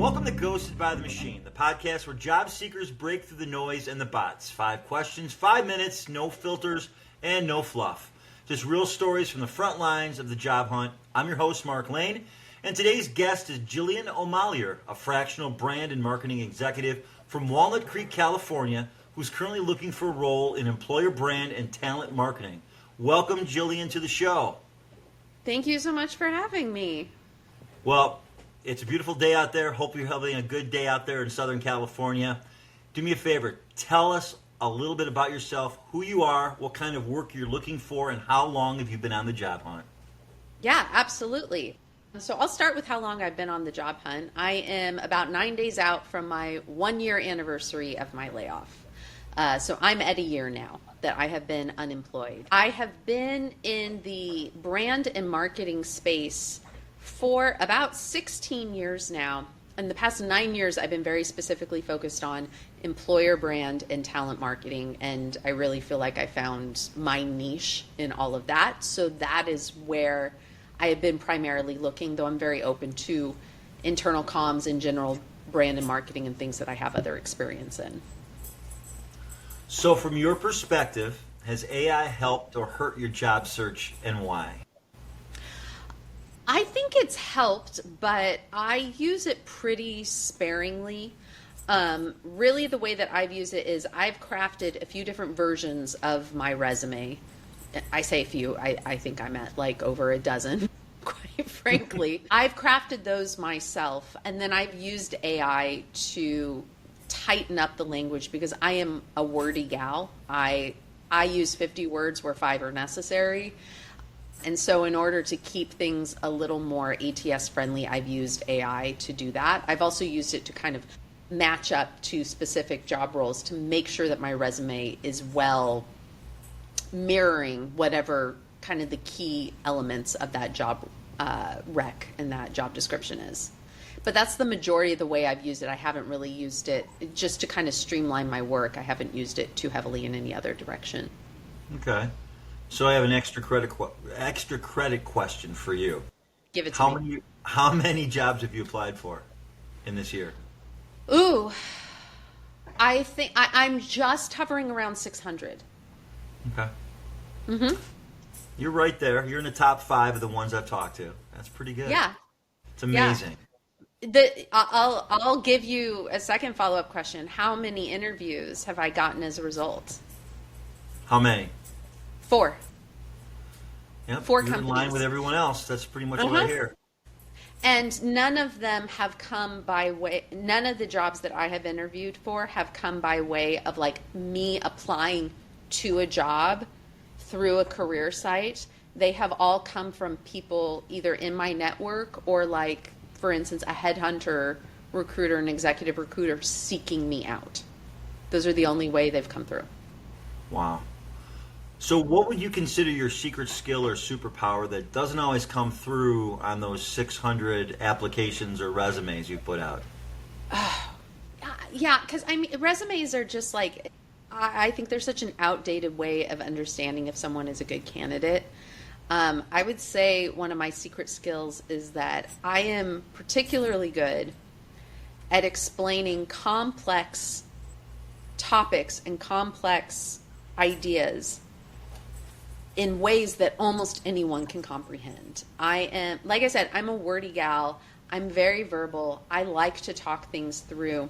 Welcome to Ghosted by the Machine, the podcast where job seekers break through the noise and the bots. 5 questions, 5 minutes, no filters, and no fluff. Just real stories from the front lines of the job hunt. I'm your host, Mark Lane, and today's guest is Jillian O'Malior, a fractional brand and marketing executive from Walnut Creek, California, who's currently looking for a role in employer brand and talent marketing. Welcome, Jillian, to the show. Thank you so much for having me. Well, it's a beautiful day out there. Hope you're having a good day out there in Southern California. Do me a favor. Tell us a little bit about yourself, who you are, what kind of work you're looking for, and how long have you been on the job hunt? Yeah, absolutely. So I'll start with how long I've been on the job hunt. I am about 9 days out from my 1-year anniversary of my layoff. So I'm at a year now that I have been unemployed. I have been in the brand and marketing space for about 16 years now. In the past 9 years, I've been very specifically focused on employer brand and talent marketing, and I really feel like I found my niche in all of that. So that is where I have been primarily looking, though I'm very open to internal comms and general brand and marketing and things that I have other experience in. So from your perspective, has AI helped or hurt your job search, and why? I think it's helped, but I use it pretty sparingly. Really, the way that I've used it is I've crafted a few different versions of my resume. I say a few, I think I'm at like over a dozen, quite frankly. I've crafted those myself, and then I've used AI to tighten up the language because I am a wordy gal. I use 50 words where 5 are necessary. And so in order to keep things a little more ATS friendly, I've used AI to do that. I've also used it to kind of match up to specific job roles to make sure that my resume is well mirroring whatever kind of the key elements of that job rec and that job description is. But that's the majority of the way I've used it. I haven't really used it just to kind of streamline my work. I haven't used it too heavily in any other direction. Okay. So I have an extra credit question for you. Give it to me. How many jobs have you applied for in this year? Ooh, I think I'm just hovering around 600. Okay. Mm-hmm. You're right there. You're in the top 5 of the ones I've talked to. That's pretty good. Yeah. It's amazing. Yeah. I'll give you a second follow-up question. How many interviews have I gotten as a result? How many? 4. Yep, 4 you're companies. in line with everyone else. That's pretty much what I hear. And none of them have come by way, none of the jobs that I have interviewed for have come by way of like me applying to a job through a career site. They have all come from people either in my network or like, for instance, a headhunter recruiter, an executive recruiter seeking me out. Those are the only way they've come through. Wow. So what would you consider your secret skill or superpower that doesn't always come through on those 600 applications or resumes you put out? Yeah, because I mean, resumes are just like, I think there's such an outdated way of understanding if someone is a good candidate. I would say one of my secret skills is that I am particularly good at explaining complex topics and complex ideas in ways that almost anyone can comprehend. I am, like I said, I'm a wordy gal. I'm very verbal. I like to talk things through.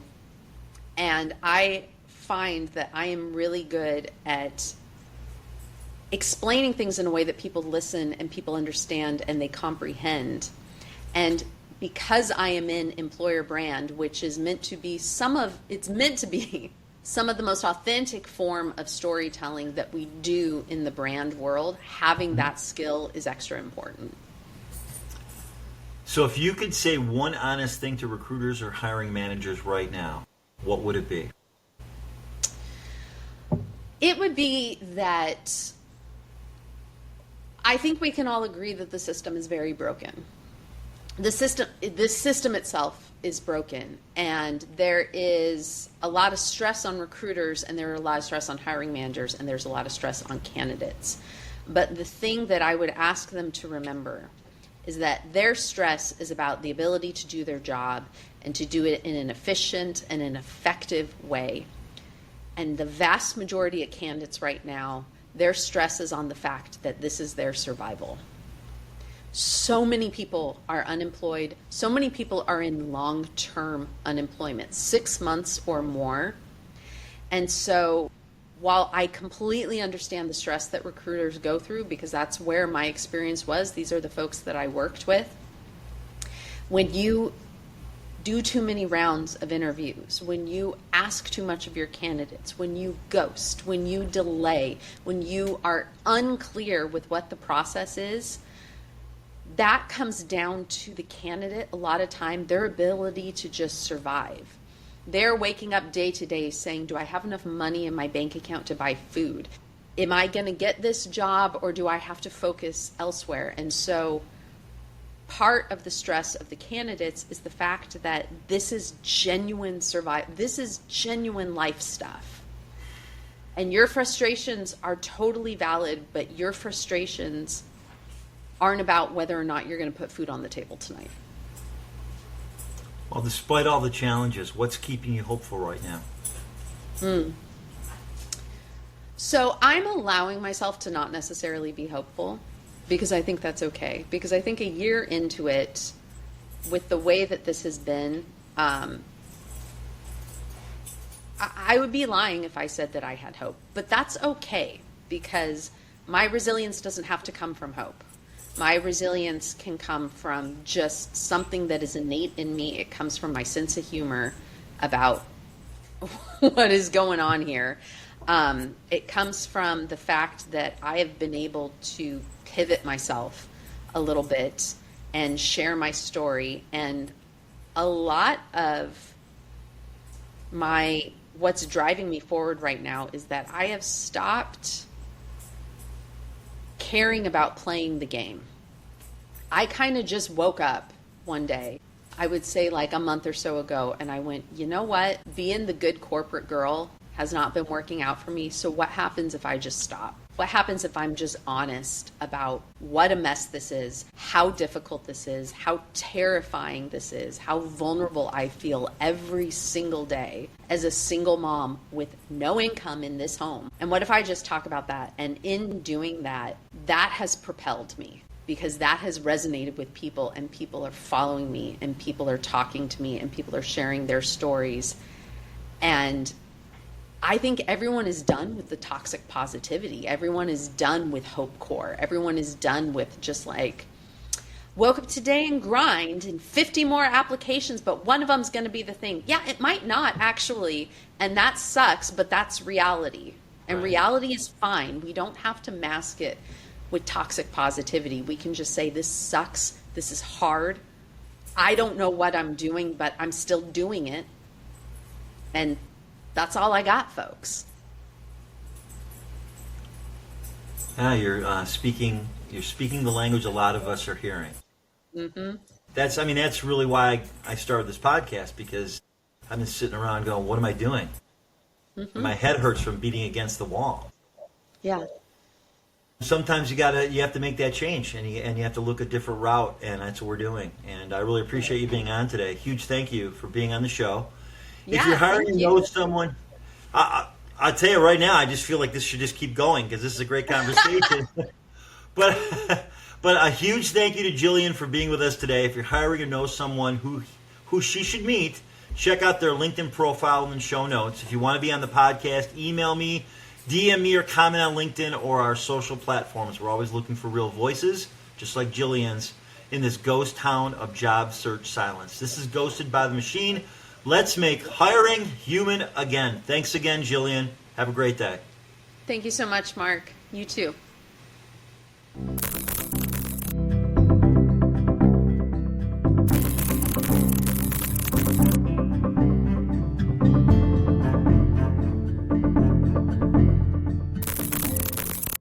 And I find that I am really good at explaining things in a way that people listen and people understand and they comprehend. And because I am in employer brand, which is meant to be some of the most authentic form of storytelling that we do in the brand world, having that skill is extra important. So if you could say one honest thing to recruiters or hiring managers right now, what would it be? It would be that I think we can all agree that the system is very broken. This system itself is broken, and there is a lot of stress on recruiters, and there are a lot of stress on hiring managers, and there's a lot of stress on candidates. But the thing that I would ask them to remember is that their stress is about the ability to do their job and to do it in an efficient and an effective way. And the vast majority of candidates right now, their stress is on the fact that this is their survival. So many people are unemployed. So many people are in long-term unemployment, 6 months or more. And so while I completely understand the stress that recruiters go through, because that's where my experience was, these are the folks that I worked with, when you do too many rounds of interviews, when you ask too much of your candidates, when you ghost, when you delay, when you are unclear with what the process is, that comes down to the candidate a lot of time, their ability to just survive. They're waking up day to day saying, do I have enough money in my bank account to buy food? Am I going to get this job, or do I have to focus elsewhere? And so part of the stress of the candidates is the fact that this is genuine this is genuine life stuff. And your frustrations are totally valid, but your frustrations aren't about whether or not you're going to put food on the table tonight. Well, despite all the challenges, what's keeping you hopeful right now? So I'm allowing myself to not necessarily be hopeful, because I think that's okay. Because I think a year into it, with the way that this has been, I would be lying if I said that I had hope. But that's okay, because my resilience doesn't have to come from hope. My resilience can come from just something that is innate in me. It comes from my sense of humor about what is going on here. It comes from the fact that I have been able to pivot myself a little bit and share my story. And a lot of what's driving me forward right now is that I have stopped caring about playing the game. I kind of just woke up one day, I would say like a month or so ago, and I went, you know what? Being the good corporate girl has not been working out for me. So what happens if I just stop? What happens if I'm just honest about what a mess this is, how difficult this is, how terrifying this is, how vulnerable I feel every single day as a single mom with no income in this home? And what if I just talk about that? And in doing that, that has propelled me, because that has resonated with people, and people are following me, and people are talking to me, and people are sharing their stories. And I think everyone is done with the toxic positivity. Everyone is done with hope core. Everyone is done with just like, woke up today and grind and 50 more applications, but one of them's going to be the thing. Yeah, it might not actually. And that sucks, but that's reality. And right. Reality is fine. We don't have to mask it with toxic positivity. We can just say, this sucks. This is hard. I don't know what I'm doing, but I'm still doing it. And that's all I got, folks. Yeah, you're speaking the language a lot of us are hearing. Mm-hmm. That's really why I started this podcast, because I've been sitting around going, what am I doing? Mm-hmm. My head hurts from beating against the wall. Yeah. Sometimes you have to make that change, and you have to look a different route, and that's what we're doing. And I really appreciate you being on today. Huge thank you for being on the show. Yeah, if you're hiring and know someone, I'll tell you right now, I just feel like this should just keep going, because this is a great conversation. but a huge thank you to Jillian for being with us today. If you're hiring and know someone who she should meet, check out their LinkedIn profile in the show notes. If you want to be on the podcast, email me, DM me, or comment on LinkedIn or our social platforms. We're always looking for real voices, just like Jillian's, in this ghost town of job search silence. This is Ghosted by the Machine. Let's make hiring human again. Thanks again, Jillian. Have a great day. Thank you so much, Mark. You too.